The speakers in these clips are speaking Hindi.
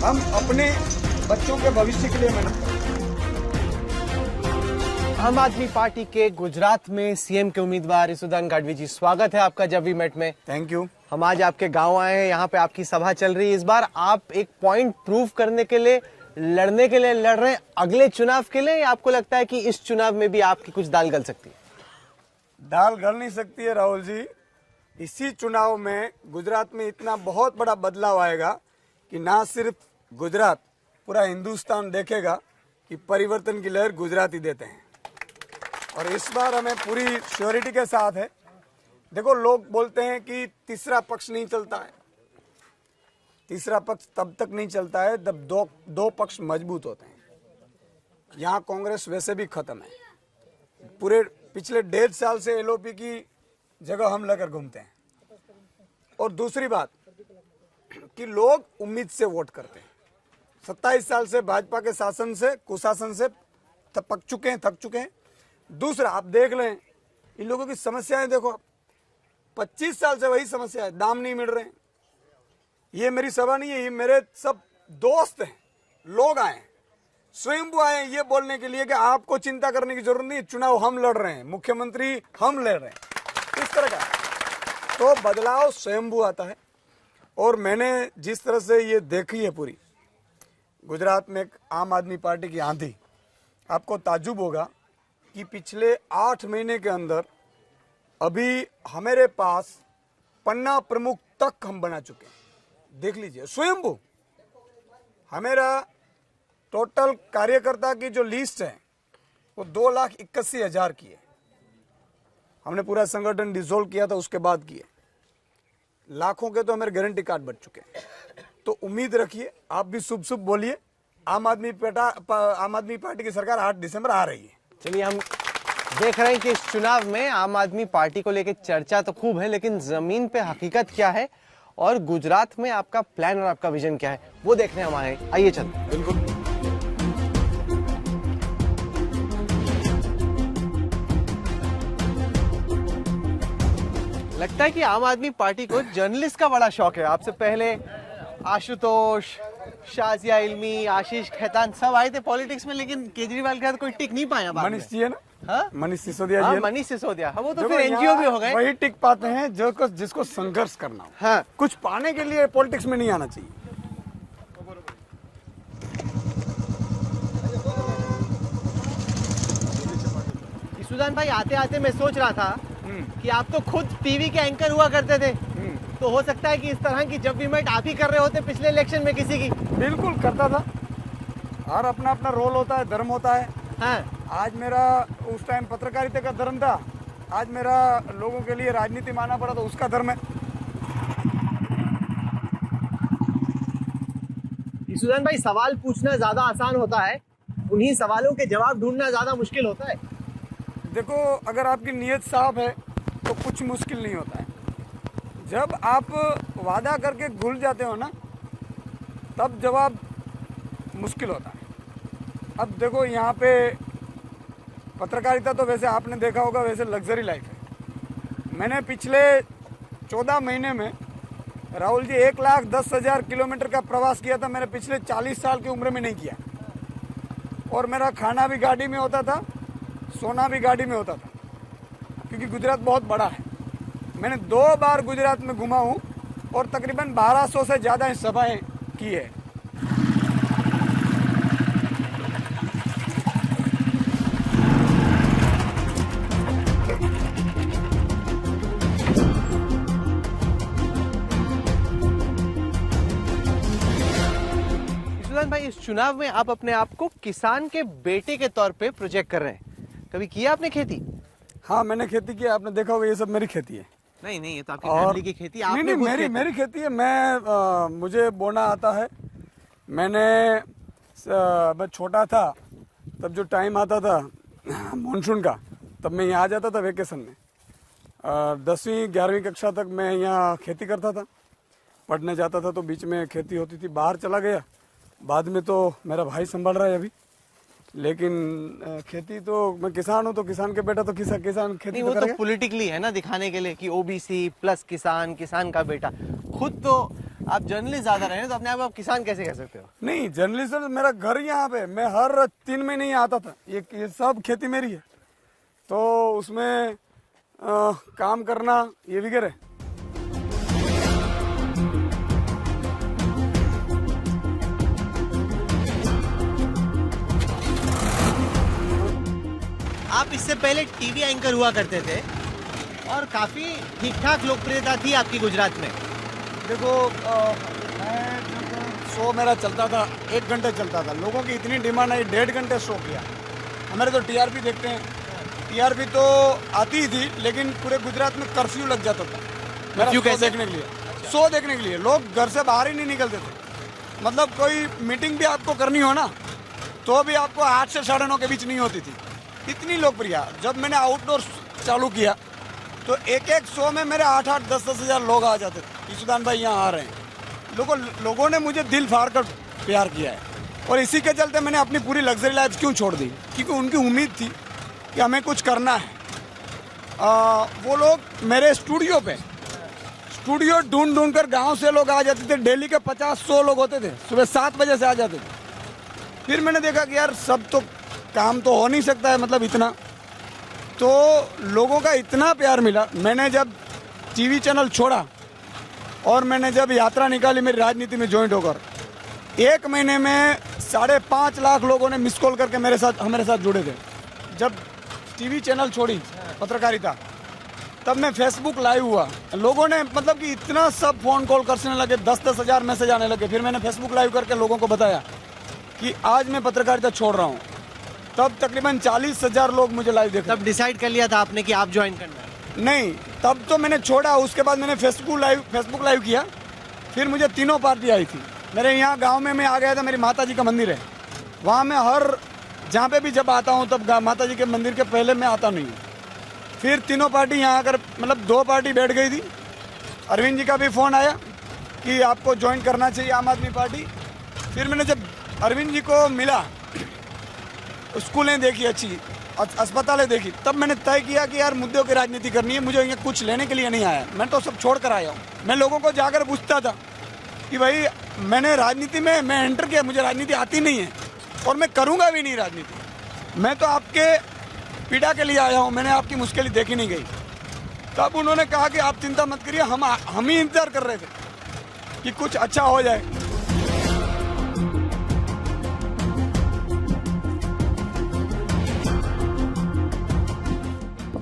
हम अपने बच्चों के भविष्य के लिए मेहनत करते हैं। आम आदमी पार्टी के गुजरात में सीएम के उम्मीदवार इसुदान गाडवी जी, स्वागत है आपका जब वी मेट में। Thank you. हम आज आपके गांव आए हैं, यहाँ पे आपकी सभा चल रही है। इस बार आप एक पॉइंट प्रूव करने के लिए लड़ रहे हैं अगले चुनाव के लिए, या आपको लगता है कि इस चुनाव में भी आपकी कुछ दाल गल सकती है? दाल गल नहीं सकती है राहुल जी। इसी चुनाव में गुजरात में इतना बहुत बड़ा बदलाव आएगा कि ना सिर्फ गुजरात, पूरा हिंदुस्तान देखेगा कि परिवर्तन की लहर गुजरात ही देते हैं। और इस बार हमें पूरी श्योरिटी के साथ है। देखो, लोग बोलते हैं कि तीसरा पक्ष नहीं चलता है। तीसरा पक्ष तब तक नहीं चलता है जब दो पक्ष मजबूत होते हैं। यहाँ कांग्रेस वैसे भी खत्म है। पूरे पिछले 1.5 साल से एलओपी की जगह हम लेकर घूमते हैं। और दूसरी बात कि लोग उम्मीद से वोट करते हैं। 27 साल से भाजपा के शासन से, कुशासन से थक चुके हैं। दूसरा, आप देख लें इन लोगों की समस्याएं देखो। 25 साल से वही समस्या है, दाम नहीं मिल रहे हैं। ये मेरी सभा नहीं है, ये मेरे सब दोस्त हैं। लोग आए, स्वयंभू आए ये बोलने के लिए कि आपको चिंता करने की जरूरत नहीं, चुनाव हम लड़ रहे हैं, मुख्यमंत्री हम लड़ रहे हैं, इस तरह का। तो बदलाव स्वयंभू आता है। और मैंने जिस तरह से ये देखी है पूरी गुजरात में एक आम आदमी पार्टी की आंधी, आपको ताज्जुब होगा कि पिछले 8 महीने के अंदर अभी हमारे पास पन्ना प्रमुख तक हम बना चुके हैं। देख लीजिए, स्वयंभू। हमारा टोटल कार्यकर्ता की जो लिस्ट है वो 2,81,000 की है। हमने पूरा संगठन डिसॉल्व किया था, उसके बाद किए। लाखों के तो हमारे गारंटी कार्ड बन चुके हैं। तो उम्मीद रखिए, आप भी शुभ शुभ बोलिए। आम आदमी पार्टी की सरकार 8 दिसंबर आ रही है। चलिए, हम देख रहे हैं कि इस चुनाव में आम आदमी पार्टी को लेकर चर्चा तो खूब है, लेकिन जमीन पे हकीकत क्या है और गुजरात में आपका प्लान और आपका विजन क्या है, वो देखने हम आए। आइए चलते हैं। बिल्कुल। लगता है कि आम आदमी पार्टी को जर्नलिस्ट का बड़ा शौक है। आपसे पहले आशुतोष, शाजिया इल्मी, आशीष खेतान सब आए थे पॉलिटिक्स में, लेकिन केजरीवाल के साथ कोई टिक नहीं पाया। मनीष जी है ना? हाँ? मनीष सिसोदिया जी है ना? मनीष सिसोदिया। हाँ, वो तो देखो, फिर एनजीओ भी हो गए। वही टिक पाते हैं जिसको संघर्ष करना हो। हाँ। कुछ पाने के लिए पॉलिटिक्स में नहीं आना चाहिए। सुदान भाई, आते आते मैं सोच रहा था कि आप तो खुद टीवी के एंकर हुआ करते थे, तो हो सकता है कि इस तरह की जब भी मैट आप ही कर रहे होते पिछले इलेक्शन में किसी की। बिल्कुल करता था। और अपना अपना रोल होता है, धर्म होता है। हाँ। आज मेरा उस टाइम पत्रकारिता का धर्म था, आज मेरा लोगों के लिए राजनीति मानना पड़ा तो उसका धर्म है। सुदान भाई, सवाल पूछना ज्यादा आसान होता है, उन्हीं सवालों के जवाब ढूंढना ज्यादा मुश्किल होता है। देखो, अगर आपकी नीयत साफ है तो कुछ मुश्किल नहीं होता है। जब आप वादा करके भूल जाते हो ना, तब जवाब मुश्किल होता है। अब देखो, यहाँ पे पत्रकारिता तो वैसे आपने देखा होगा, वैसे लग्जरी लाइफ है। मैंने पिछले 14 महीने में राहुल जी 1,10,000 किलोमीटर का प्रवास किया था। मैंने पिछले 40 साल की उम्र में नहीं किया। और मेरा खाना भी गाड़ी में होता था, सोना भी गाड़ी में होता था, क्योंकि गुजरात बहुत बड़ा है। मैंने 2 बार गुजरात में घुमा हूँ और तकरीबन 1200 से ज़्यादा सभाएं की है। सुदान भाई, इस चुनाव में आप अपने आप को किसान के बेटे के तौर पे प्रोजेक्ट कर रहे हैं। कभी किया आपने खेती? हाँ, मैंने खेती की। आपने देखा होगा, ये सब मेरी खेती है। नहीं, ये तो आपकी फैमिली की खेती। आपने नहीं, खुद मेरी खेती है। मुझे बोना आता है। मैं छोटा था तब जो टाइम आता था मानसून का, तब मैं यहाँ आ जाता था वेकेशन में। 10वीं 11वीं कक्षा तक मैं यहाँ खेती करता था, पढ़ने जाता था, तो बीच में खेती होती थी। बाहर चला गया, बाद में तो मेरा भाई संभाल रहा है अभी। लेकिन खेती तो मैं किसान हूँ, तो किसान के बेटा तो किसान खेती वो तो पॉलिटिकली है ना, दिखाने के लिए कि ओबीसी प्लस किसान का बेटा। खुद तो आप जर्नलिस्ट ज्यादा रहे हैं, तो अपने आप को आप किसान कैसे कह सकते हो? नहीं, जर्नलिज्म मेरा घर यहाँ पे, मैं हर 3 महीने ही आता था। ये सब खेती मेरी है, तो उसमें काम करना ये विगर है। आप इससे पहले टीवी एंकर हुआ करते थे और काफी ठीक ठाक लोकप्रियता थी आपकी गुजरात में। देखो मैं जब शो मेरा चलता था 1 घंटे चलता था, लोगों की इतनी डिमांड आई, 1.5 घंटे शो किया। हमारे तो टीआरपी देखते हैं, टीआरपी तो आती ही थी, लेकिन पूरे गुजरात में कर्फ्यू लग जाता था मेरा क्यों, शो कैसे? देखने के लिए, शो देखने के लिए। लोग घर से बाहर ही नहीं निकलते थे। मतलब कोई मीटिंग भी आपको करनी हो ना, तो भी आपको 8 से 9:30 के बीच नहीं होती थी, इतनी लोकप्रिय। जब मैंने आउटडोर चालू किया तो एक शो में मेरे 8-8, 10-10 हज़ार लोग आ जाते थे कि सुदान भाई यहाँ आ रहे हैं। लोगों ने मुझे दिल फाड़ कर प्यार किया है, और इसी के चलते मैंने अपनी पूरी लग्जरी लाइफ क्यों छोड़ दी, क्योंकि उनकी उम्मीद थी कि हमें कुछ करना है। वो लोग मेरे स्टूडियो ढूंढ कर गांव से लोग आ जाते थे। डेली के 50-100 लोग होते थे, सुबह 7 बजे से आ जाते थे। फिर मैंने देखा कि यार सब तो काम तो हो नहीं सकता है, मतलब इतना तो लोगों का इतना प्यार मिला। मैंने जब टीवी चैनल छोड़ा और मैंने जब यात्रा निकाली मेरी राजनीति में ज्वाइंट होकर, 1 महीने में 5.5 लाख लोगों ने मिस कॉल करके मेरे साथ जुड़े थे। जब टीवी चैनल छोड़ी पत्रकारिता, तब मैं फेसबुक लाइव हुआ। लोगों ने मतलब कि इतना सब फोन कॉल करने लगे, 10-10 हज़ार मैसेज आने लगे। फिर मैंने फेसबुक लाइव करके लोगों को बताया कि आज मैं पत्रकारिता छोड़ रहा हूँ। तब तकरीबन 40,000 लोग मुझे लाइव देखे। तब डिसाइड कर लिया था आपने कि आप ज्वाइन करना है? नहीं, तब तो मैंने छोड़ा, उसके बाद मैंने फेसबुक लाइव किया। फिर मुझे 3 पार्टी आई थी। मेरे यहाँ गांव में मैं आ गया था, मेरी माता जी का मंदिर है वहाँ। मैं जहाँ पे भी जब आता हूँ तब माता जी के मंदिर के पहले मैं आता नहीं हूँ। फिर 3 पार्टी यहाँ आकर, मतलब 2 पार्टी बैठ गई थी। अरविंद जी का भी फ़ोन आया कि आपको ज्वाइन करना चाहिए आम आदमी पार्टी। फिर मैंने जब अरविंद जी को मिला, स्कूलें देखी, अच्छी अस्पतालें देखी, तब मैंने तय किया कि यार मुद्दों की राजनीति करनी है, मुझे यहाँ कुछ लेने के लिए नहीं आया। मैं तो सब छोड़ कर आया हूँ। मैं लोगों को जाकर पूछता था कि भाई मैंने राजनीति में मैं एंटर किया, मुझे राजनीति आती नहीं है और मैं करूँगा भी नहीं राजनीति। मैं तो आपके पीड़ा के लिए आया हूँ, मैंने आपकी मुश्किलें देखी नहीं गई। तब उन्होंने कहा कि आप चिंता मत करिए, हम ही इंतजार कर रहे थे कि कुछ अच्छा हो जाए।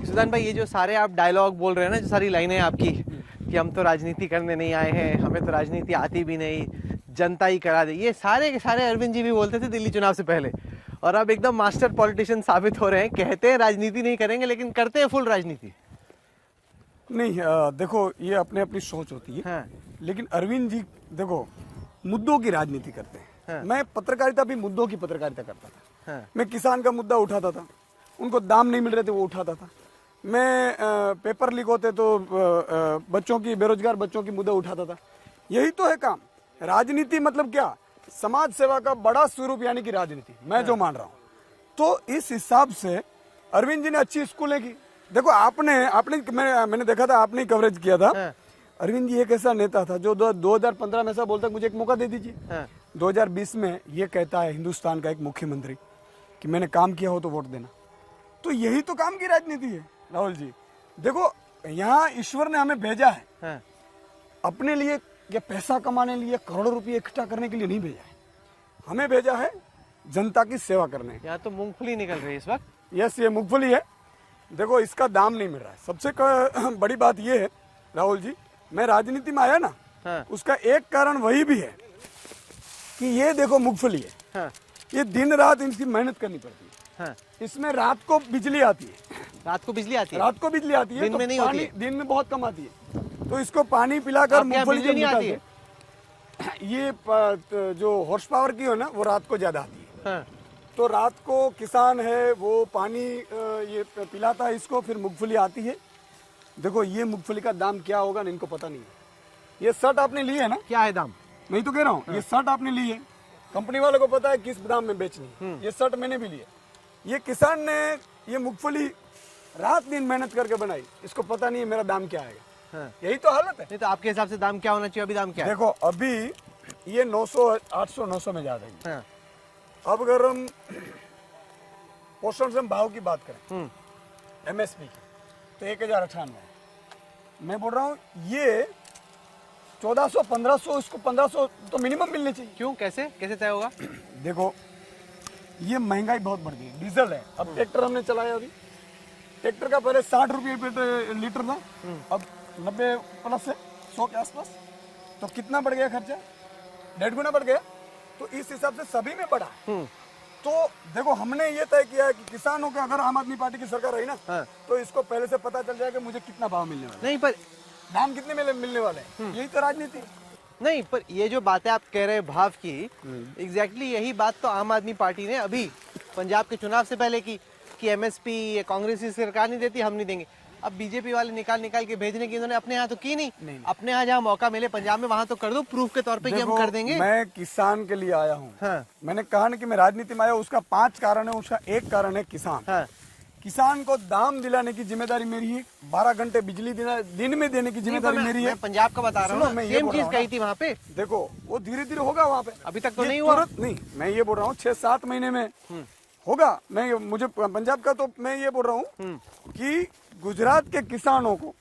सुदान भाई, ये जो सारे आप डायलॉग बोल रहे हैं ना, जो सारी लाइनें आपकी कि हम तो राजनीति करने नहीं आए हैं, हमें तो राजनीति आती भी नहीं, जनता ही करा दे, ये सारे के सारे अरविंद जी भी बोलते थे दिल्ली चुनाव से पहले। और अब एकदम मास्टर पॉलिटिशियन साबित हो रहे हैं। कहते हैं राजनीति नहीं करेंगे, लेकिन करते हैं फुल राजनीति। नहीं, देखो ये अपने अपनी सोच होती है। हाँ। लेकिन अरविंद जी देखो मुद्दों की राजनीति करते हैं। हाँ। मैं पत्रकारिता भी मुद्दों की पत्रकारिता करता था। हाँ। मैं किसान का मुद्दा उठाता था, उनको दाम नहीं मिल रहे थे वो उठाता था। मैं पेपर लीक होते तो बच्चों की, बेरोजगार बच्चों की मुद्दा उठाता था। यही तो है काम। राजनीति मतलब क्या, समाज सेवा का बड़ा स्वरूप, यानी कि राजनीति, मैं जो मान रहा हूँ। तो इस हिसाब से अरविंद जी ने अच्छी स्कूलें की। देखो मैंने देखा था, आपने कवरेज किया था। हाँ। अरविंद जी एक ऐसा नेता था जो 2015 में ऐसा बोलता है मुझे एक मौका दे दीजिए। हाँ। 2020 में ये कहता है हिंदुस्तान का एक मुख्यमंत्री कि मैंने काम किया हो तो वोट देना। तो यही तो काम की राजनीति है राहुल जी। देखो यहाँ ईश्वर ने हमें भेजा है। हाँ। अपने लिए या पैसा कमाने लिए, करोड़ों रुपए इकट्ठा करने के लिए नहीं भेजा है। हमें भेजा है जनता की सेवा करने। यहाँ तो मूंगफली निकल रही है इस वक्त। यस, ये मूंगफली है। देखो इसका दाम नहीं मिल रहा है। सबसे बड़ी बात ये है राहुल जी, मैं राजनीति में आया ना। हाँ। उसका एक कारण वही भी है कि ये देखो मूंगफली है। हाँ। ये दिन रात इनकी मेहनत करनी पड़ती है। हाँ। इसमें रात को बिजली आती है। रात को बिजली आती है? रात को बिजली आती है, दिन तो में नहीं पानी होती है? दिन में बहुत कम आती है। तो इसको पानी पिलाकर आपके यहाँ मूंगफली बिजली नहीं जब आती है? ये जो हॉर्स पावर की हो ना, वो रात को ज्यादा आती है। हाँ। तो रात को किसान है वो पानी ये पिलाता है इसको, फिर मूंगफली आती है। देखो ये मूंगफली का दाम क्या होगा ना, इनको पता नहीं है। ये शर्ट आपने ली है ना? क्या है दाम? मैं तो कह रहा हूँ, ये शर्ट आपने ली है, कंपनी वालों को पता है किस दाम में बेचनी है। ये शर्ट मैंने भी ली है। ये किसान ने ये मूंगफली रात दिन मेहनत करके बनाई, इसको पता नहीं है मेरा दाम क्या आएगा। हाँ। यही तो हालत है। नहीं तो आपके हिसाब से दाम क्या होना चाहिए? अभी दाम क्या है? देखो अभी ये 900 800 900 में जा रही है। हाँ। अब अगर हम पोषण से भाव की बात करें एमएसपी की तो 1098 मैं बोल रहा हूँ ये 1400 1500 इसको 1500 तो मिनिमम मिलने चाहिए। क्यों? कैसे कैसे तय होगा? देखो ये महंगाई बहुत बढ़ गई है, डीजल है। अब ट्रैक्टर हमने चलाया, अभी ट्रैक्टर का पहले 60 रुपये लीटर था, अब 90 प्लस है, 100 के आसपास। तो कितना बढ़ गया खर्चा? 1.5 गुना बढ़ गया। तो इस हिसाब से सभी में बढ़ा। तो देखो हमने ये तय किया है कि किसानों के अगर आम आदमी पार्टी की सरकार रही ना तो इसको पहले से पता चल जाएगा मुझे कितना भाव मिलने वाला है, नहीं पर दाम कितने मिलने वाले हैं। यही तो राजनीति है। नहीं, पर ये जो बातें आप कह रहे हैं भाव की, एग्जैक्टली यही बात तो आम आदमी पार्टी ने अभी पंजाब के चुनाव से पहले की कि एमएसपी ये कांग्रेस की सरकार नहीं देती, हम नहीं देंगे। अब बीजेपी वाले निकाल के भेजने की इन्होंने अपने यहाँ तो की नहीं। अपने यहाँ जहाँ मौका मिले पंजाब में वहाँ तो कर दो, प्रूफ के तौर पे कि हम कर देंगे। मैं किसान के लिए आया हूँ। हाँ। मैंने कहा ना कि मैं राजनीति में आया, उसका 5 कारण है। उसका एक कारण है किसान। हाँ। किसान को दाम दिलाने की जिम्मेदारी मेरी है। 12 घंटे बिजली दिन में देने की जिम्मेदारी मेरी है। मैं पंजाब का बता रहा हूँ, सेम चीज कही थी वहाँ पे। देखो वो धीरे धीरे होगा वहाँ पे, अभी तक तो नहीं हुआ। नहीं, मैं ये बोल रहा हूँ 6-7 महीने में होगा। मुझे पंजाब का तो मैं ये बोल रहा हूँ कि गुजरात के किसानों को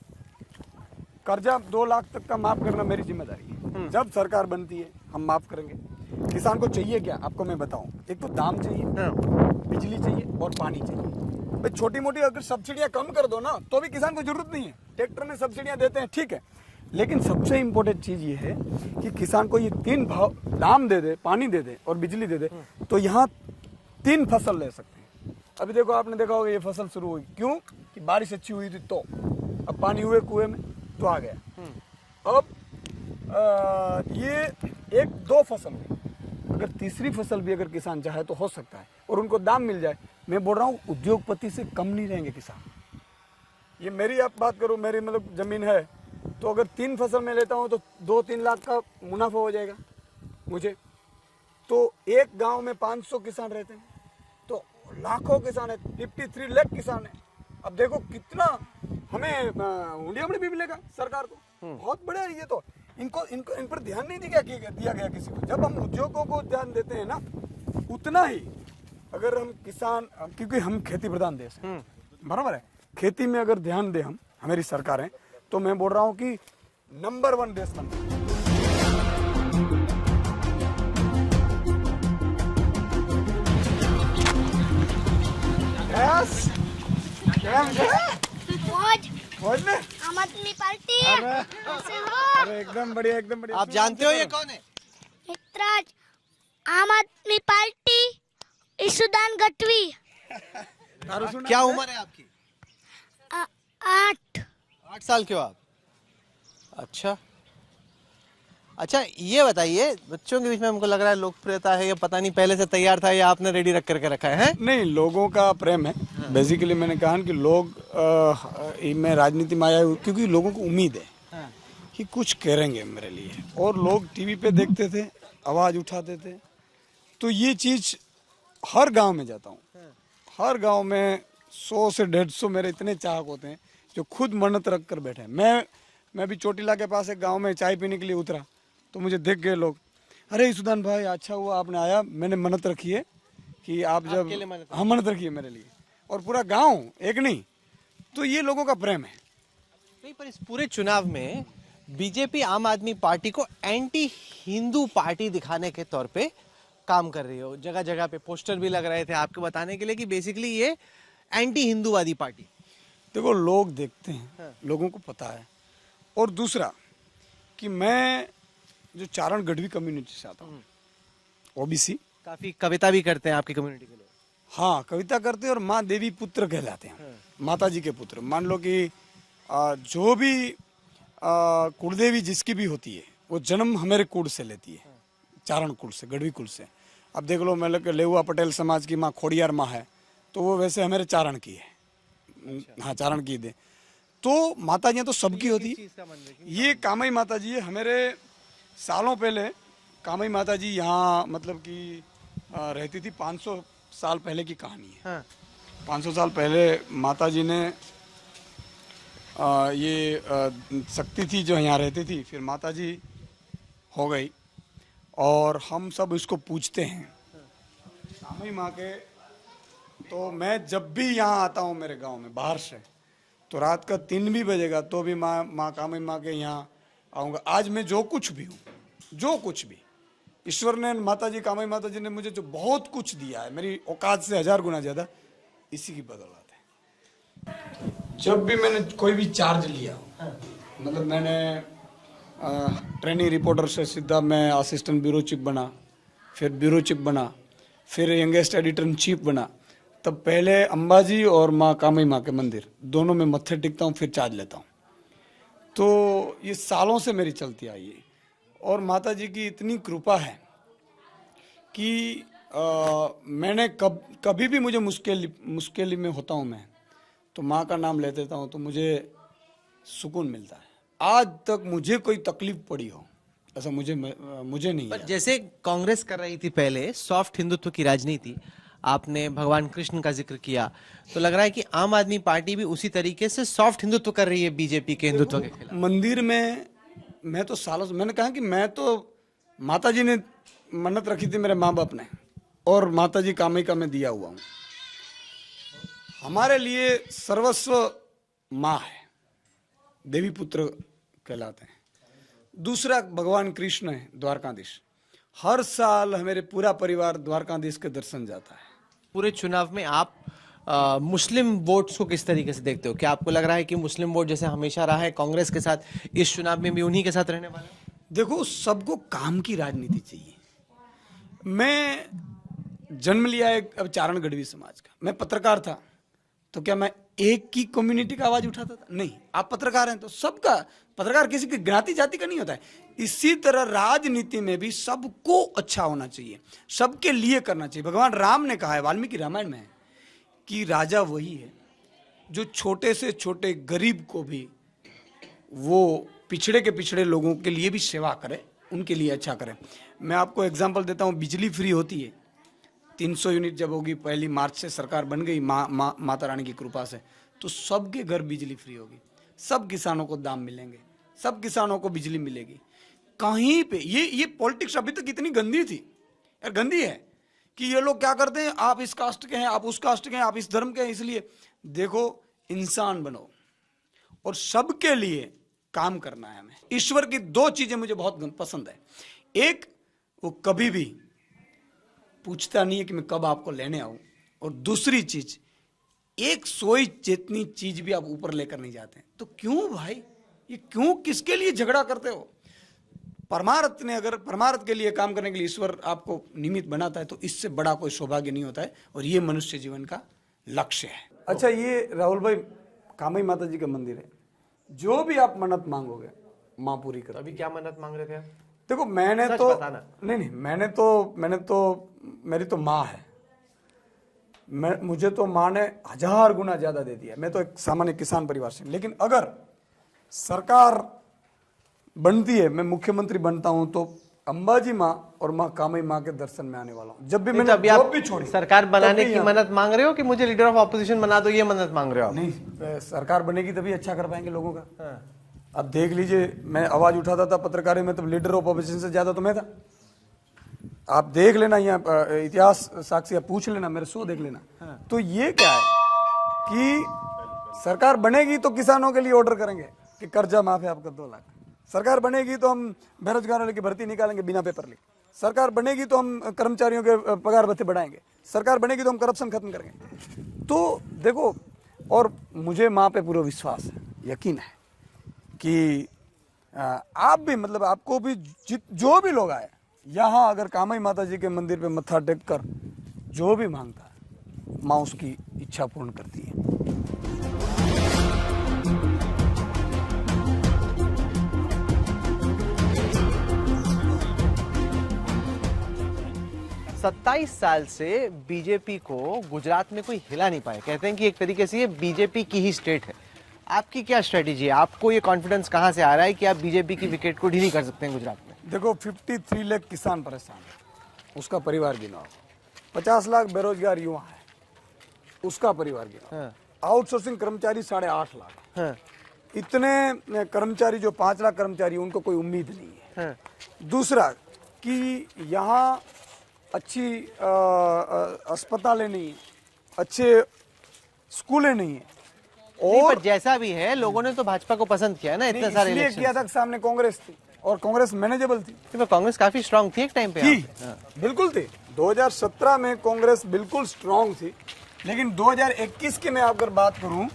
कर्जा 2 लाख तक का माफ करना मेरी जिम्मेदारी है। जब सरकार बनती है हम माफ करेंगे। किसान को चाहिए क्या आपको मैं बताऊं, एक तो दाम चाहिए, बिजली चाहिए और पानी चाहिए। भाई छोटी मोटी अगर सब्सिडियां कम कर दो ना तो भी किसान को जरूरत नहीं है। ट्रैक्टर में सब्सिडियां देते हैं ठीक है, लेकिन सबसे इम्पोर्टेंट चीज ये है कि किसान को ये 3 भाव दाम दे दे, पानी दे दे और बिजली दे दे तो यहाँ 3 फसल ले सकते हैं। अभी देखो आपने देखा होगा ये फसल शुरू हुई क्यों कि बारिश अच्छी हुई थी, तो अब पानी हुए कुएं में तो आ गया। अब ये 1-2 फसल हुई, अगर तीसरी फसल भी अगर किसान चाहे तो हो सकता है और उनको दाम मिल जाए। मैं बोल रहा हूँ उद्योगपति से कम नहीं रहेंगे किसान। ये मेरी आप बात करो, मेरी मतलब जमीन है तो अगर 3 फसल में लेता हूँ तो 2-3 लाख का मुनाफा हो जाएगा मुझे। तो एक गांव में 500 किसान रहते हैं तो लाखों किसान है, 53 लाख किसान है। अब देखो कितना हमें हुंडिया में भी मिलेगा सरकार को, बहुत बड़ा है ये तो। इनको इन पर ध्यान नहीं दिया गया किसी को। जब हम उद्योगों को ध्यान देते हैं ना उतना ही अगर हम किसान, क्योंकि हम खेती प्रधान देश है, बराबर है, खेती में अगर ध्यान दे हम हमारी सरकारें तो मैं बोल रहा हूँ कि नंबर 1 देश बन आम आदमी पार्टी। कैसे हो? अरे एकदम बढ़िया, एकदम बढ़िया। आप जानते हो ये कौन है? मित्राज, आम आदमी पार्टी ईशुदान गढ़वी। क्या उम्र है आपकी? 8। 8 साल के हो आप? अच्छा ये बताइए, बच्चों के बीच में हमको लग रहा है लोकप्रियता है, ये पता नहीं पहले से तैयार था या आपने रेडी रख करके रखा है? नहीं, लोगों का प्रेम है। बेसिकली मैंने कहा कि लोग मैं राजनीति में आया हूँ क्योंकि लोगों को उम्मीद है कि कुछ करेंगे मेरे लिए। और लोग टीवी पे देखते थे, आवाज उठाते थे। तो ये चीज हर गांव में जाता हूँ, हर गांव में 100 से 150 मेरे इतने चाहक होते हैं जो खुद मन्नत रख कर बैठे हैं। मैं भी चोटीला के पास एक गांव में चाय पीने के लिए उतरा तो मुझे देख गए लोग, अरे ईशुदान भाई अच्छा हुआ आपने आया, मैंने मन्नत रखी है कि आप जब मन्नत रखी है मेरे लिए। और पूरा गांव एक नहीं, तो ये लोगों का प्रेम है। नहीं, पर इस पूरे चुनाव में बीजेपी आम आदमी पार्टी को एंटी हिंदू पार्टी दिखाने के तौर पे काम कर रही हो। जगह जगह पे पोस्टर भी लग रहे थे आपको बताने के लिए कि बेसिकली ये एंटी हिंदूवादी पार्टी। देखो लोग देखते हैं, लोगों को पता है। और दूसरा कि मैं जो चारण गढ़वी कम्युनिटी से आता हूँ, ओबीसी, काफी कविता भी करते हैं आपकी कम्युनिटी के लोग। हाँ, कविता करते हैं और माँ देवी पुत्र कहलाते हैं, माता जी के पुत्र। मान लो कि जो भी कुलदेवी जिसकी भी होती है वो जन्म हमारे कुल से लेती है, चारण कुल से, गढ़वी कुल से। अब देख लो मतलब लेहुआ पटेल समाज की माँ खोड़ियार माँ है तो वो वैसे हमारे चारण की है। हाँ, चारण की दे तो माताजियाँ तो सबकी होती है। ये कामई माता जी है। हमारे सालों पहले कामई माता जी यहाँ मतलब कि रहती थी। 500 साल पहले की कहानी है। 500 साल पहले माता जी ने ये शक्ति थी जो यहाँ रहती थी, फिर माता जी हो गई और हम सब इसको पूछते हैं कामई माँ के। तो मैं जब भी यहाँ आता हूँ मेरे गांव में बाहर से, तो रात का 3 भी बजेगा तो भी माँ कामई माँ के यहाँ आऊँगा। आज मैं जो कुछ भी हूँ, जो कुछ भी ईश्वर ने, माता जी, कामई माता जी ने मुझे जो बहुत कुछ दिया है, मेरी औकात से 1000 गुना ज़्यादा, इसी की बदौलत है। जब भी मैंने कोई भी चार्ज लिया, मतलब मैंने ट्रेनिंग रिपोर्टर से सीधा मैं असिस्टेंट ब्यूरो चीफ बना, फिर ब्यूरो चीफ बना, फिर यंगेस्ट एडिटर इन चीफ बना, तब पहले अंबाजी और माँ कामई माँ के मंदिर दोनों में मत्थे टेकता हूँ, फिर चार्ज लेता हूँ। तो ये सालों से मेरी चलती आई है और माता जी की इतनी कृपा है कि मैंने कभी भी मुझे मुश्किल में होता हूँ मैं, तो माँ का नाम ले देता हूँ तो मुझे सुकून मिलता है। आज तक मुझे कोई तकलीफ पड़ी हो ऐसा मुझे नहीं पर है। जैसे कांग्रेस कर रही थी पहले सॉफ्ट हिंदुत्व की राजनीति, आपने भगवान कृष्ण का जिक्र किया, तो लग रहा है कि आम आदमी पार्टी भी उसी तरीके से सॉफ्ट हिंदुत्व कर रही है बीजेपी के हिंदुत्व के खिलाफ। मंदिर में मैं तो सालों से, मैंने कहा कि मैं तो, माता जी ने मन्नत रखी थी मेरे माँ बाप ने, और माता जी कामई का मैं दिया हुआ हूँ। हमारे लिए सर्वस्व माँ है, देवी पुत्र कहलाते हैं। दूसरा भगवान कृष्ण है, द्वारकाधीश। हर साल मेरे पूरा परिवार द्वारकाधीश के दर्शन जाता है। पूरे चुनाव में आप मुस्लिम वोट्स को किस तरीके से देखते हो? क्या आपको लग रहा है कि मुस्लिम वोट जैसे हमेशा रहा है कांग्रेस के साथ, इस चुनाव में भी उन्हीं के साथ रहने वाला है? देखो, सबको काम की राजनीति चाहिए। मैं जन्म लिया एक अब चारण गढ़वी समाज का, मैं पत्रकार था, तो क्या मैं एक की कम्युनिटी का आवाज उठाता था? नहीं। आप पत्रकार हैं तो सबका, पत्रकार किसी की ज्ञाति जाति का नहीं होता है। इसी तरह राजनीति में भी सबको अच्छा होना चाहिए, सबके लिए करना चाहिए। भगवान राम ने कहा है वाल्मीकि रामायण में कि राजा वही है जो छोटे से छोटे गरीब को भी, वो पिछड़े के पिछड़े लोगों के लिए भी सेवा करे, उनके लिए अच्छा करे। मैं आपको एग्जांपल देता हूँ, बिजली फ्री होती है 300 यूनिट जब होगी, 1 मार्च से सरकार बन गई माता रानी की कृपा से, तो सबके घर बिजली फ्री होगी, सब किसानों को दाम मिलेंगे, सब किसानों को बिजली मिलेगी। कहीं पे ये पॉलिटिक्स अभी तक इतनी गंदी थी, यार गंदी है, कि ये लोग क्या करते हैं, आप इस कास्ट के हैं, आप उस कास्ट के हैं, आप इस धर्म के हैं। इसलिए देखो, इंसान बनो और सबके लिए काम करना है हमें। ईश्वर की 2 चीजें मुझे बहुत पसंद है। एक, वो कभी भी पूछता नहीं है कि मैं कब आपको लेने आऊं, और दूसरी चीज, एक सोई जितनी चीज भी आप ऊपर लेकर नहीं जाते। तो क्यों भाई, ये क्यों, किसके लिए झगड़ा करते हो? परमार्थ ने, अगर परमार्थ के लिए काम करने के लिए ईश्वर आपको निमित्त बनाता है, तो इससे बड़ा कोई सौभाग्य नहीं होता है, और ये मनुष्य जीवन का लक्ष्य है। अच्छा, ये राहुल भाई कामई माता जी का मंदिर है, जो भी आप मन्नत मांगोगे माँ पूरी कर। अभी क्या मन्नत मांग रहे थे आप? देखो, मैंने सच तो बताना। नहीं, मैंने तो मेरी तो माँ है, मुझे तो माँ ने 1000 गुना ज्यादा दे दिया। मैं तो एक सामान्य किसान परिवार से, लेकिन अगर सरकार बनती है, मैं मुख्यमंत्री बनता हूं, तो अंबाजी माँ और माँ कामई माँ के दर्शन में आने वाला हूं। जब भी मैंने जॉब भी छोड़ी, सरकार बनाने की मन्नत मांग रहे हो कि मुझे लीडर ऑफ ऑपोजिशन बना दो, ये मन्नत मांग रहे हो आप? नहीं, सरकार बनेगी तभी अच्छा कर पाएंगे लोगों का। अब देख लीजिए, मैं आवाज उठाता था पत्रकारिता में, तब लीडर ऑफ ऑपोजिशन से ज्यादा तो मैं था। आप देख लेना, यहाँ इतिहास साक्षी पूछ लेना, मेरे शो देख लेना। तो ये क्या है कि सरकार बनेगी तो किसानों के लिए ऑर्डर करेंगे कि कर्जा माफ है आपका 2 लाख। सरकार बनेगी तो हम बेरोजगारों की भर्ती निकालेंगे बिना पेपर लिखे। सरकार बनेगी तो हम कर्मचारियों के पगार भत्ते बढ़ाएंगे। सरकार बनेगी तो हम करप्शन खत्म करेंगे। तो देखो, और मुझे माँ पे पूरा विश्वास है, यकीन है कि आप भी, मतलब आपको भी, जो भी लोग आए यहाँ, अगर कामई माता जी के मंदिर पे मत्था टेक कर जो भी मांगता है, माँ उसकी इच्छा पूर्ण करती है। 27 साल से बीजेपी को गुजरात में कोई हिला नहीं पाया। कहते हैं कि एक तरीके से ये बीजेपी की ही स्टेट है। आपकी क्या स्ट्रेटेजी है? आपको ये कॉन्फिडेंस कहाँ से आ रहा है कि आप बीजेपी की विकेट को ढीली कर सकते हैं गुजरात में? देखो, 53 लाख किसान परेशान है, उसका परिवार गिनाओ। 50 लाख बेरोजगार युवा है, उसका परिवार गिनाओ। आउटसोर्सिंग कर्मचारी 8.5 लाख। इतने कर्मचारी जो 5 लाख कर्मचारी उनको कोई उम्मीद नहीं है। हाँ। दूसरा कि यहाँ अच्छी अस्पतालें नहीं है, अच्छे स्कूलें नहीं है, नहीं, और पर जैसा भी है लोगों ने तो भाजपा को पसंद किया ना इतने सारे इसलिए इलेक्शन। किया था कि सामने कांग्रेस थी और कांग्रेस मैनेजेबल थी। तो कांग्रेस काफी स्ट्रांग थी एक टाइम पे थी, यहाँ पे। हाँ। बिल्कुल थी। 2017 में कांग्रेस बिल्कुल स्ट्रांग थी, लेकिन 2021 की मैं अगर बात करूं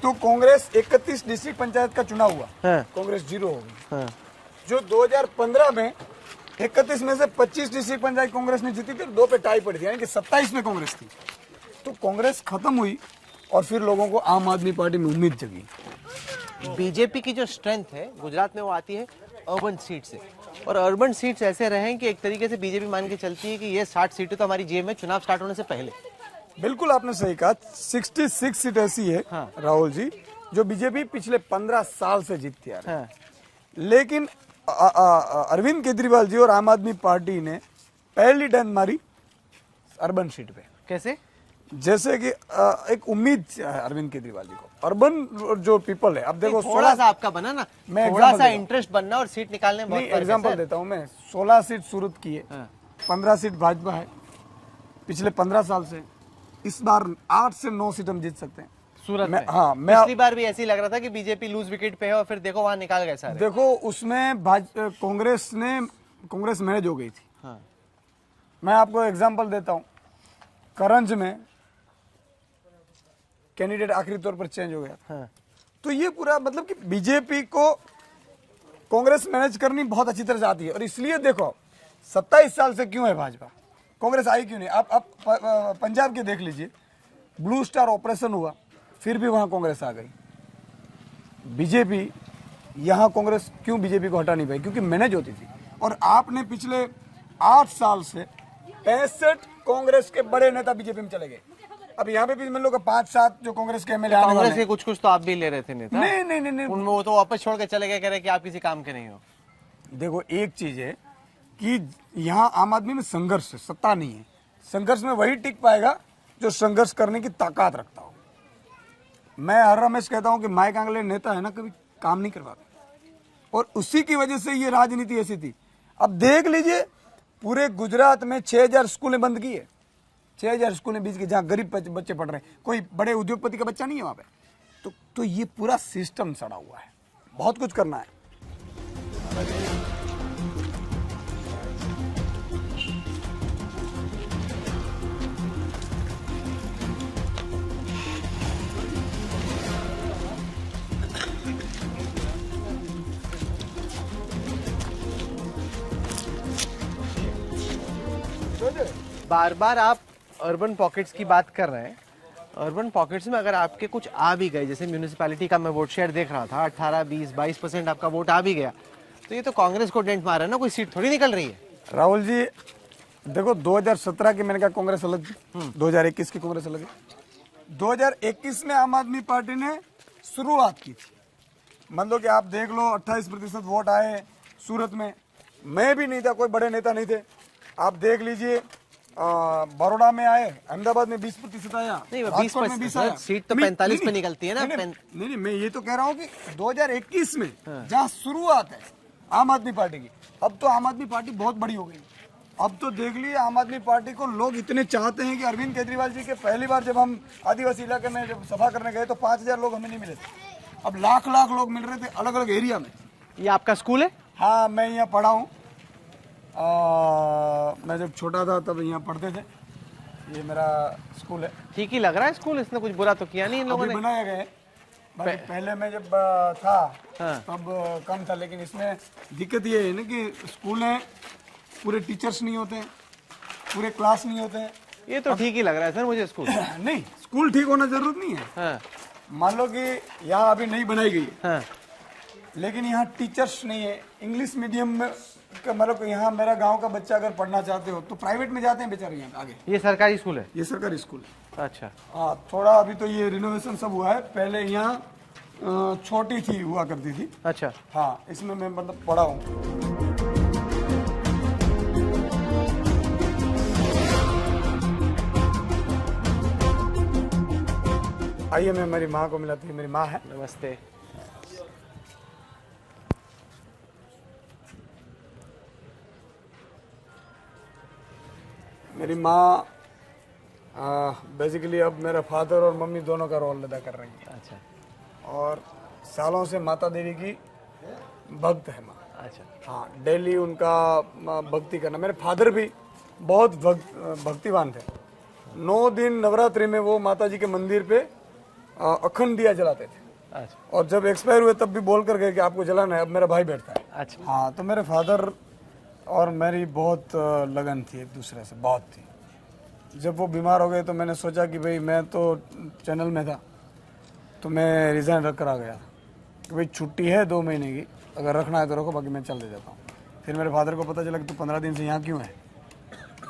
तो कांग्रेस 31 डिस्ट्रिक्ट पंचायत का चुनाव हुआ, हाँ। कांग्रेस 0 हो गई। हाँ। जो 2015 में 31 में से 25 डिस्ट्रिक्ट पंचायत कांग्रेस ने जीती थी और 2 पे टाई पड़ी थी, यानी कि 27 में कांग्रेस थी। तो कांग्रेस खत्म हुई और फिर लोगों को आम आदमी पार्टी में उम्मीद जगी। बीजेपी की जो स्ट्रेंथ है गुजरात में वो आती है अर्बन सीट से, और अर्बन सीट्स ऐसे रहे कि एक तरीके से बीजेपी मान के चलती है कि ये 60 सीटें तो हमारी जेब में चुनाव स्टार्ट होने से पहले। बिल्कुल आपने सही कहा, 66 सीट ऐसी है हाँ। राहुल जी जो बीजेपी पिछले 15 साल से जीतती आ रही है। हाँ। लेकिन अरविंद केजरीवाल जी और आम आदमी पार्टी ने पहली डंड मारी अर्बन सीट पे। कैसे? जैसे कि एक उम्मीद है अरविंद केजरीवाल जी को, अर्बन जो पीपल है, अब देखो थोड़ा सा आपका बना ना, मैं थोड़ा example सा देता हूं। इंटरेस्ट बनना और सीट निकालने में बहुत नहीं, फर्क है एग्जाम्पल सर। देता हूँ मैं। 16 सीट सूरत की है, हाँ। 15 सीट भाजपा है पिछले 15 साल से। इस बार 8 से 9 सीट हम जीत सकते हैं सूरत मैं, में। हाँ, मैं पिछली बार भी ऐसे ही लग रहा था कि बीजेपी लूज विकेट पे है और फिर देखो वहां निकाल गए सारे। देखो उसमें कांग्रेस मैनेज हो गई थी। हाँ। मैं आपको एग्जांपल देता हूं, करंज में कैंडिडेट आखिरी तौर पर चेंज हो गया था। हाँ। तो ये पूरा मतलब कि बीजेपी को कांग्रेस मैनेज करनी बहुत अच्छी तरह से आती है, और इसलिए देखो 27 साल से क्यों है भाजपा, कांग्रेस आई क्यों नहीं। आप पंजाब के देख लीजिए, ब्लू स्टार ऑपरेशन हुआ फिर भी वहां कांग्रेस आ गई। बीजेपी यहां कांग्रेस क्यों बीजेपी को हटा नहीं पाई, क्योंकि मैनेज होती थी। और आपने पिछले 8 साल से 65 कांग्रेस के बड़े नेता बीजेपी में चले गए। अब यहाँ पे भी मान लो 5-7 जो कांग्रेस के एमएलए आने वाले कांग्रेस के हैं। कुछ तो आप भी ले रहे थे नेता। नहीं उनमें वो तो वापस छोड़ के चले गए, कह रहे कि आप किसी काम के नहीं हो। देखो एक चीज है कि यहाँ आम आदमी में संघर्ष है, सत्ता नहीं है। संघर्ष में वही टिक पाएगा जो संघर्ष करने की ताकत रखता हो। मैं हर रमेश कहता हूँ कि माइक आंगले नेता है ना, कभी काम नहीं करवाते, और उसी की वजह से ये राजनीति ऐसी थी। अब देख लीजिए पूरे गुजरात में 6000 स्कूलें बंद की है, 6000 स्कूलें बीच की, जहाँ गरीब बच्चे पढ़ रहे हैं, कोई बड़े उद्योगपति का बच्चा नहीं है वहाँ पे। तो ये पूरा सिस्टम सड़ा हुआ है, बहुत कुछ करना है। बार बार आप अर्बन पॉकेट्स की बात कर रहे हैं। अर्बन पॉकेट्स में अगर आपके कुछ आ भी गए, जैसे म्यूनिसिपैलिटी का मैं वोट शेयर देख रहा था, 18, 20, 22% आपका वोट आ भी गया, तो ये तो कांग्रेस को डेंट मार है ना, कोई सीट थोड़ी निकल रही है। राहुल जी देखो 2017 की मैंने कहा कांग्रेस अलग थी, 2021 की कांग्रेस अलग है। 2021 में आम आदमी पार्टी ने शुरुआत की थी। मान लो कि आप देख लो 28% वोट आए सूरत में, मैं भी नहीं था, कोई बड़े नेता नहीं थे। आप देख लीजिए बड़ौदा में आए, अहमदाबाद में 20% आया, नहीं, वो राजकोट में 20% 20 आया। सीट तो नहीं, 45 नहीं, पे निकलती है ना। नहीं, मैं ये तो कह रहा हूँ कि 2021 में जहाँ शुरुआत है आम आदमी पार्टी की, अब तो आम आदमी पार्टी बहुत बड़ी हो गई। अब तो देख लिए आम आदमी पार्टी को लोग इतने चाहते हैं कि अरविंद केजरीवाल जी के पहली बार जब हम आदिवासी इलाके में जब सभा करने गए तो 5000 लोग हमें नहीं मिले थे, अब लाख लोग मिल रहे थे अलग अलग एरिया में। ये आपका स्कूल है? हाँ, मैं यहाँ पढ़ा हूँ। मैं जब छोटा था तब यहाँ पढ़ते थे। ये मेरा स्कूल है। ठीक ही लग रहा है स्कूल, इसने कुछ बुरा तो किया नहीं इन लोगों अभी ने। बनाया गया है, बाकी पहले मैं जब था हाँ। तब कम था, लेकिन इसमें दिक्कत ये है ना कि स्कूल है, पूरे टीचर्स नहीं होते हैं, पूरे क्लास नहीं होते हैं। ये तो ठीक ही लग रहा है सर मुझे स्कूल। नहीं, स्कूल ठीक होना जरूरत नहीं है। हाँ। मान लो कि यहाँ अभी नई बनाई गई है, हाँ। लेकिन यहाँ टीचर्स नहीं है। इंग्लिश मीडियम में मतलब यहाँ मेरा गांव का बच्चा अगर पढ़ना चाहते हो तो प्राइवेट में जाते हैं बेचारे यहाँ आगे। ये सरकारी स्कूल है? ये सरकारी स्कूल है। अच्छा। हाँ, थोड़ा अभी तो ये रिनोवेशन सब हुआ है, पहले यहाँ छोटी थी हुआ करती थी। अच्छा। हाँ, इसमें मैं मतलब पढ़ा हूँ। आइए, मैं मेरी माँ को मिलाती हूँ। मेरी माँ है। नमस्ते। मेरी माँ बेसिकली अब मेरा फादर और मम्मी दोनों का रोल अदा कर रही है। अच्छा और सालों से माता देवी की भक्त है माँ। अच्छा हाँ, डेली उनका भक्ति करना। मेरे फादर भी बहुत भक्तिवान थे। 9 दिन नवरात्रि में वो माता जी के मंदिर पे अखंड दिया जलाते थे। अच्छा और जब एक्सपायर हुए तब भी बोल कर गए कि आपको जलाना है। अब मेरा भाई बैठता है। अच्छा हाँ, तो मेरे फादर और मेरी बहुत लगन थी एक दूसरे से, बहुत थी। जब वो बीमार हो गए तो मैंने सोचा कि भाई मैं तो चैनल में था, तो मैं रिज़ाइन रख कर आ गया कि भाई छुट्टी है 2 महीने की, अगर रखना है तो रखो, बाकी मैं चल दे जाता हूँ। फिर मेरे फादर को पता चला कि तू 15 दिन से यहाँ क्यों है,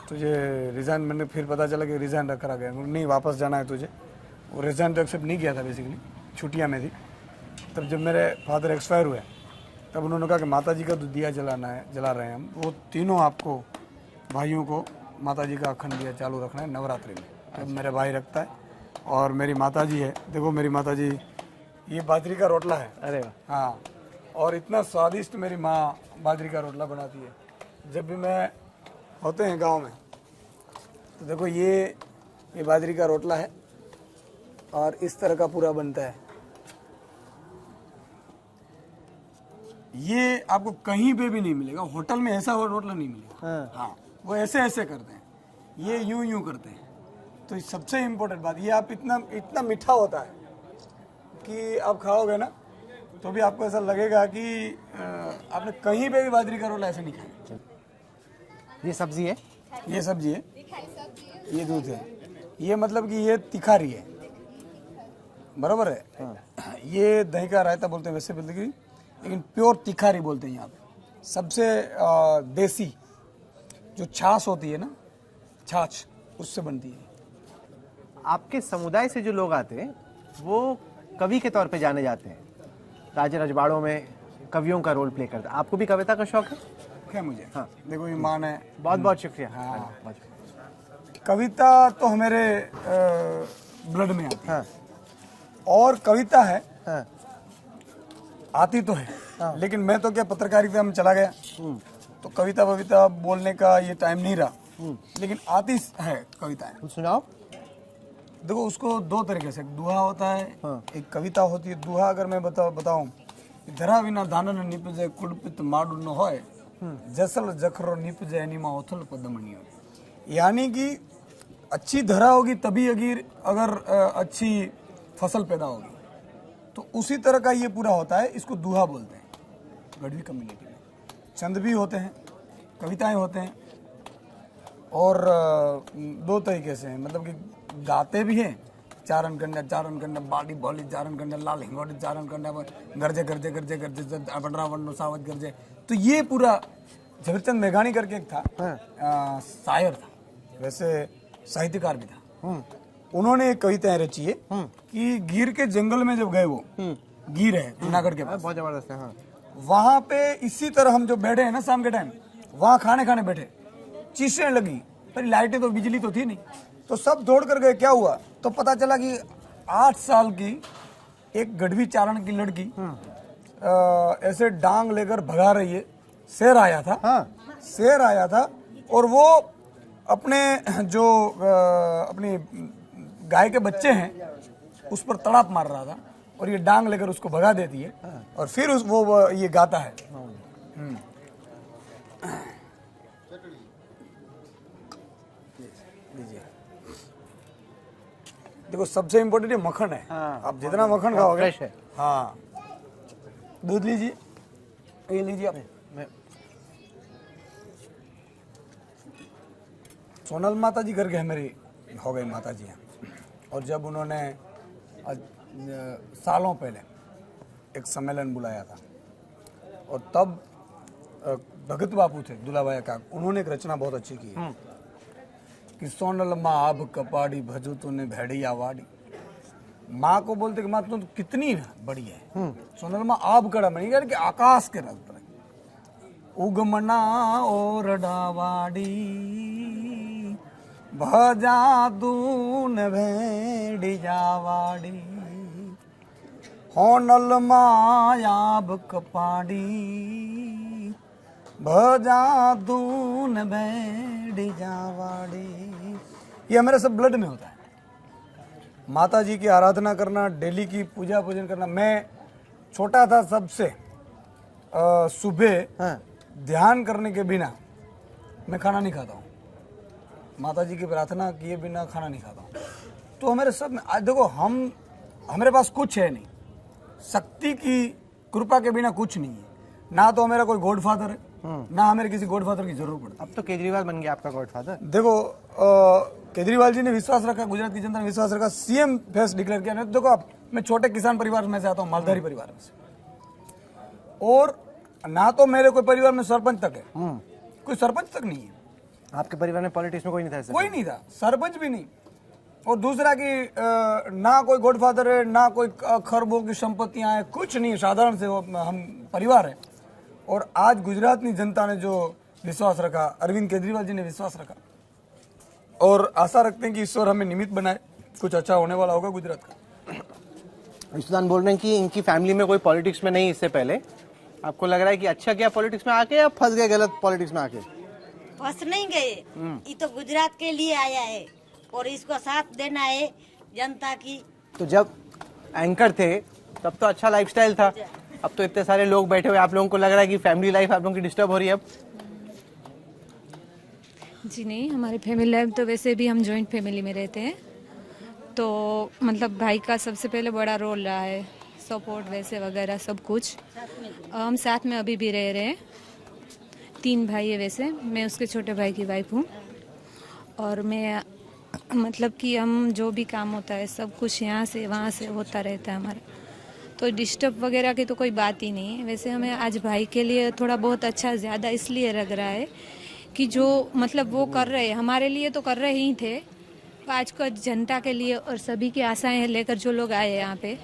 तुझे रिज़ाइन, मैंने फिर पता चला कि रिज़ाइन रख कर आ गया। नहीं, वापस जाना है तुझे। वो रिज़ाइन तो एक्सेप्ट नहीं किया था, बेसिकली छुट्टियाँ में थी। तब जब मेरे फादर एक्सपायर हुए तब उन्होंने कहा कि माता जी का तो दिया जलाना है, जला रहे हैं हम, वो तीनों आपको भाइयों को माता जी का अखंड दिया चालू रखना है नवरात्रि में। तब मेरे भाई रखता है। और मेरी माता जी है, देखो मेरी माता जी, ये बाजरी का रोटला है। अरे वाह हाँ, और इतना स्वादिष्ट मेरी माँ बाजरी का रोटला बनाती है। जब भी मैं होते हैं गांव में तो देखो ये बाजरी का रोटला है और इस तरह का पूरा बनता है। ये आपको कहीं पे भी नहीं मिलेगा, होटल में ऐसा रोटला नहीं मिलेगा। हाँ। हाँ, वो ऐसे ऐसे करते हैं, ये यूं यूं करते हैं। तो ये सबसे इम्पोर्टेंट बात, ये आप इतना मीठा होता है कि आप खाओगे ना तो भी आपको ऐसा लगेगा कि आपने कहीं पे भी बाजरी का रोटला ऐसे नहीं खाया। ये सब्जी है ये सब्जी है, ये दूध है, ये मतलब कि ये तिखारी है, बराबर है। ये दही का रायता बोलते हैं वैसे बोलते हैं, लेकिन प्योर तिखारी बोलते हैं यहाँ पे। सबसे देसी जो छाछ होती है ना, छाछ, उससे बनती है। आपके समुदाय से जो लोग आते हैं वो कवि के तौर पे जाने जाते हैं, राज रजवाड़ों में कवियों का रोल प्ले करते हैं। आपको भी कविता का शौक है? मुझे हाँ, देखो ये मान है। बहुत बहुत शुक्रिया। हाँ। बहुत शुक्रिया। कविता तो हमारे ब्लड में आती है। हाँ और कविता है, हाँ आती तो है, लेकिन मैं तो क्या पत्रकारिता में चला गया, तो कविता बोलने का ये टाइम नहीं रहा, लेकिन आती है कविताएं। कुछ सुनाओ। देखो उसको 2 तरीके से, दुहा होता है, हाँ। एक कविता होती है। दुहा अगर मैं बताऊं, धरा विना दानन निपजे कुलपित माडू न होय, जसल जखरो निपजे निमा ओथल पदमणियो। यानी कि अच्छी धरा होगी तभी अगर अच्छी फसल पैदा होगी। तो उसी तरह का ये पूरा होता है, इसको दुहा बोलते हैं गढ़वी कम्युनिटी में। छंद भी होते हैं, कविताएं होते हैं, और 2 तरीके से हैं, मतलब कि गाते भी हैं, चारण कंडा बाड़ी भोली चारण कंडा लाल हिंगोड़ी चारण कंडा गर्जे गर्जे गर्जे गर्जे बडरा वन्नो सावज गर्जे। तो ये पूरा झवेरचंद मेघानी करके एक था, शायर था, वैसे साहित्यकार भी था। उन्होंने एक कविताएं रची है कि गिर के जंगल में जब गए, वो गिर है जूनागढ़ के पास, बहुत जबरदस्त है। हाँ वहां पे इसी तरह हम जो बैठे हैं ना शाम के टाइम, वहां खाने बैठे, चीसें लगी, पर लाइटें तो, बिजली तो थी नहीं, तो सब दौड़ कर गए। क्या हुआ तो पता चला कि 8 साल की एक गढ़वी चारण की लड़की ऐसे डांग लेकर भगा रही है। शेर आया था। हाँ। शेर आया था और वो अपने जो अपनी गाय के बच्चे हैं उस पर तड़ाप मार रहा था, और ये डांग लेकर उसको भगा देती है। और फिर वो ये गाता है। लीजिए, देखो सबसे इम्पोर्टेंट ये मक्खन है। हाँ। आप जितना मक्खन खाओगे, फ्रेश है। हाँ। दूध लीजिए, ये लीजिए आप। सोनल माता जी करके मेरी हो गई माता जी हैं। और जब उन्होंने सालों पहले एक सम्मेलन बुलाया था, और तब भगत बापू थे दुलाभाई का, उन्होंने एक रचना बहुत अच्छी की है कि सोनल माँ आब कपाड़ी भजू तूने भेड़िया वाड़ी। माँ को बोलते कि माँ तुम तो कितनी बड़ी है। सोनल माँ आब कड़ा बनी, यानी कि आकाश के रंग पर उगमना ओरडावाड़ी भजा दून भेड़िया वाड़ी। होनल मायाब कपाड़ी भजा दून बैठी जावाड़ी, ये हमारे सब ब्लड में होता है। माता जी की आराधना करना, डेली की पूजा पूजन करना। मैं छोटा था सबसे सुबह हाँ। ध्यान करने के बिना मैं खाना नहीं खाता हूँ। माता जी की प्रार्थना किए बिना खाना नहीं खाता हूँ। तो हमारे सब में आज देखो, हम हमारे पास कुछ है नहीं, शक्ति की कृपा के बिना कुछ नहीं है। ना तो मेरा कोई गॉडफादर है, ना हमें किसी गॉडफादर की जरूरत पड़ती। अब तो केजरीवाल बन गया आपका गॉडफादर। देखो केजरीवाल जी ने विश्वास रखा, गुजरात की जनता ने विश्वास रखा, सीएम फेस डिक्लेयर किया। देखो अब मैं छोटे किसान परिवार में से आता हूँ, मालधारी परिवार में से, और ना तो मेरे कोई परिवार में सरपंच तक है, कोई सरपंच तक नहीं है। आपके परिवार में पॉलिटिक्स में कोई नहीं था ऐसा? कोई नहीं था, सरपंच भी नहीं। और दूसरा कि ना कोई गॉडफादर है, ना कोई खरबों की संपत्तियां हैं, कुछ नहीं, साधारण से हम परिवार है। और आज गुजरात की जनता ने जो विश्वास रखा, अरविंद केजरीवाल जी ने विश्वास रखा, और आशा रखते हैं कि ईश्वर हमें निमित्त बनाए, कुछ अच्छा होने वाला होगा गुजरात का। ईशुदान बोल रहे हैं कि इनकी फैमिली में कोई पॉलिटिक्स में नहीं इससे पहले। आपको लग रहा है कि अच्छा क्या पॉलिटिक्स में आके, या फंस गए गलत पॉलिटिक्स में आके? फंस नहीं गए, ये तो गुजरात के लिए आया है और इसको साथ देना है जनता की। तो जब एंकर थे तब तो अच्छा लाइफस्टाइल था, अब तो इतने सारे लोग बैठे हुए, आप लोगों को लग रहा है कि फैमिली लाइफ आप लोगों की डिस्टर्ब हो रही है अब? जी नहीं, हमारी फैमिली लाइफ तो वैसे भी हम जॉइंट फैमिली में रहते हैं, तो मतलब भाई का सबसे पहले बड़ा रोल रहा है, सपोर्ट वैसे वगैरह सब कुछ। हम साथ में अभी भी रह रहे हैं, 3 भाई है वैसे, मैं उसके छोटे भाई की वाइफ हूँ। और मैं मतलब कि हम जो भी काम होता है सब कुछ यहाँ से वहाँ से होता रहता है हमारा, तो डिस्टर्ब वगैरह की तो कोई बात ही नहीं है। वैसे हमें आज भाई के लिए थोड़ा बहुत अच्छा ज़्यादा इसलिए लग रहा है कि जो मतलब वो कर रहे हैं, हमारे लिए तो कर रहे ही थे, आज का जनता के लिए और सभी की आशाएं लेकर जो लोग आए यहाँ पे,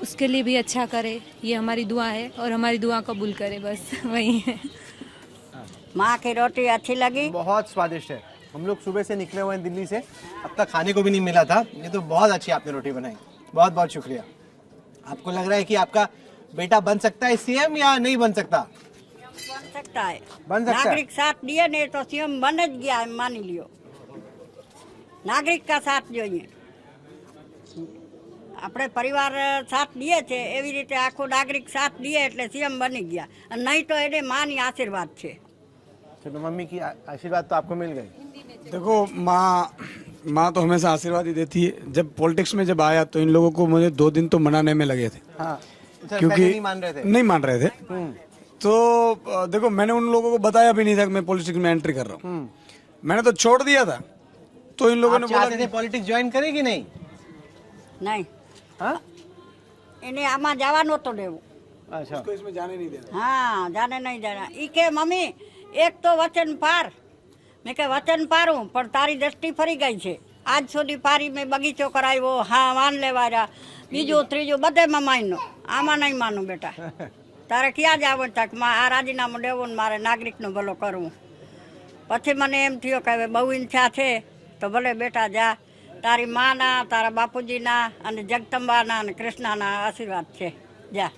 उसके लिए भी अच्छा करे, ये हमारी दुआ है, और हमारी दुआ कबूल करे, बस वही है। माँ की रोटी अच्छी लगी। बहुत स्वादिष्ट है। हम लोग सुबह से निकले हुए हैं दिल्ली से, अब तक खाने को भी नहीं मिला था। ये तो बहुत अच्छी आपने रोटी बनाई, बहुत बहुत शुक्रिया। आपको लग रहा है कि आपका बेटा बन सकता है सीएम या नहीं बन सकता? बन सकता है, बन सकता है। नागरिक साथ दिए ने तो सीएम बन ज गया है, मानी लियो। नागरिक का साथ જોઈએ, આપણે પરિવાર સાથ દીએ છે એવી રીતે આખો નાગરિક સાથ દીએ એટલે સીએમ બની ગયા, અને નહીં તો એને માની આશીર્વાદ છે। चलो, मम्मी की आशीर्वाद तो आपको मिल गई। देखो माँ तो हमेशा आशीर्वाद ही देती है। जब पॉलिटिक्स में जब आया तो इन लोगों को मुझे 2 दिन तो मनाने में लगे थे, हाँ, क्योंकि नहीं मान रहे थे। नहीं मान रहे थे। तो देखो मैंने उन लोगों को बताया भी नहीं था कि मैं पॉलिटिक्स में एंट्री कर रहा हूँ, मैंने तो छोड़ दिया था। तो इन लोगों ने बोला चाहते थे पॉलिटिक्स ज्वाइन करे कि नहीं? નહીં, हाँ, એને આમાં જવા નહોતો દેવું। अच्छा, तो इसमें जाने नहीं देना। हाँ, जाने नहीं देना। ई के मम्मी एक तो वचन पार, मैं के वचन पारूं पण तारी दृष्टि फरी गई છે। આજ સુધી પારી મેં બગીચો કરાવ્યો, હા વાન લેવાયા, બીજું ત્રીજું બધે મમાઈનો, આમાં નહીં માનું બેટા। તારે ક્યાં જવું તક આ રાજીનામું દેવું ને મારે નાગરિકનો ભલો કરવું। પછી મને એમ થયો કે હવે બહુ ઈચ્છા છે તો ભલે બેટા જા, તારી માના, તારા બાપુજીના અને જગદંબાના અને કૃષ્ણના આશીર્વાદ છે, જા।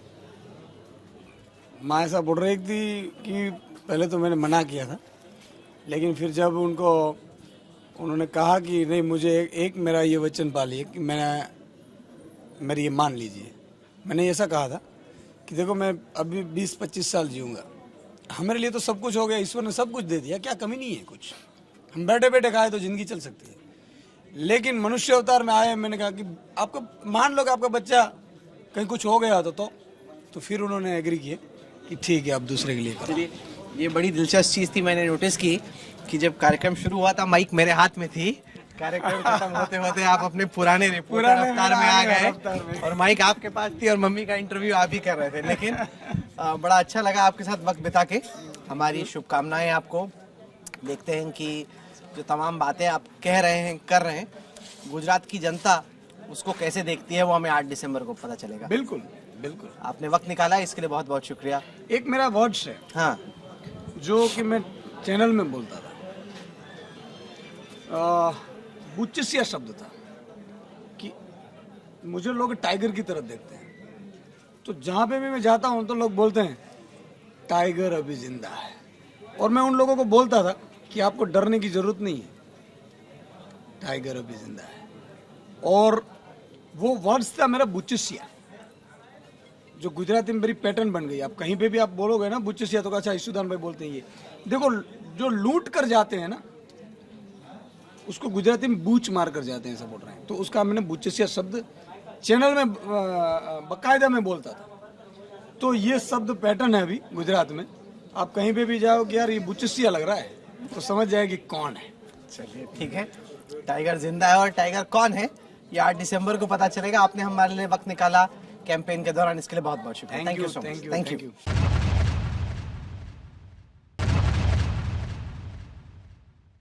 माँ ऐसा बोल रही थी कि पहले तो मैंने मना किया था, लेकिन फिर जब उन्होंने कहा कि नहीं, मुझे एक मेरा ये वचन पालिए कि मेरी ये मान लीजिए। मैंने ऐसा कहा था कि देखो मैं अभी 20-25 साल जीऊँगा, हमारे लिए तो सब कुछ हो गया, ईश्वर ने सब कुछ दे दिया, क्या कमी नहीं है कुछ, हम बैठे बैठे खाए तो जिंदगी चल सकती है। लेकिन मनुष्य अवतार में आए, मैंने कहा कि आपको मान लो कि आपका बच्चा कहीं कुछ हो गया तो फिर उन्होंने एग्री किए कि ठीक है आप दूसरे के लिए करो। चलिए, ये बड़ी दिलचस्प चीज थी, मैंने नोटिस की कि जब कार्यक्रम शुरू हुआ था माइक मेरे हाथ में थी, कार्यक्रम खत्म होते होते आप अपने पुराने रिपोर्टर अवतार में आ गए और माइक आपके पास थी और मम्मी का इंटरव्यू आप ही कर रहे थे। लेकिन बड़ा अच्छा लगा आपके साथ वक्त बिता के। हमारी शुभकामनाएं आपको। देखते हैं कि जो तमाम बातें आप कह रहे हैं, कर रहे हैं, गुजरात की जनता उसको कैसे देखती है, वो हमें 8 दिसंबर को पता चलेगा। बिल्कुल बिल्कुल, आपने वक्त निकाला, इसके लिए बहुत बहुत शुक्रिया। एक मेरा वर्ड्स है हाँ, जो कि मैं चैनल में बोलता था, बुच्चिसिया शब्द था कि मुझे लोग टाइगर की तरह देखते हैं, तो जहाँ पे भी मैं जाता हूँ तो लोग बोलते हैं टाइगर अभी जिंदा है, और मैं उन लोगों को बोलता था कि आपको डरने की जरूरत नहीं है, टाइगर अभी जिंदा है। और वो वर्ड्स था मेरा बुचसिया, जो गुजराती में मेरी पैटर्न बन गई। आप कहीं पे भी आप बोलोगे ना बुचसिया तो अच्छा ईशुदान भाई बोलते हैं ये। देखो जो लूट कर जाते हैं ना उसको गुजराती में बूच मार कर जाते हैं, सपोर्टर हैं। तो उसका मैंने बुचसिया शब्द चैनल में बकायदा में बोलता था। तो ये शब्द पैटर्न है अभी गुजरात में। आप कहीं पे भी जाओ कि यार ये बुचसिया लग रहा है तो समझ जाएगी कौन है। चलिए ठीक है, टाइगर जिंदा है और टाइगर कौन है ये 8 दिसंबर को पता चलेगा। आपने हमारे लिए वक्त निकाला कैंपेन के दौरान, इसके लिए बहुत बहुत शुक्रिया। Thank you, so much. Thank you, thank thank you. You.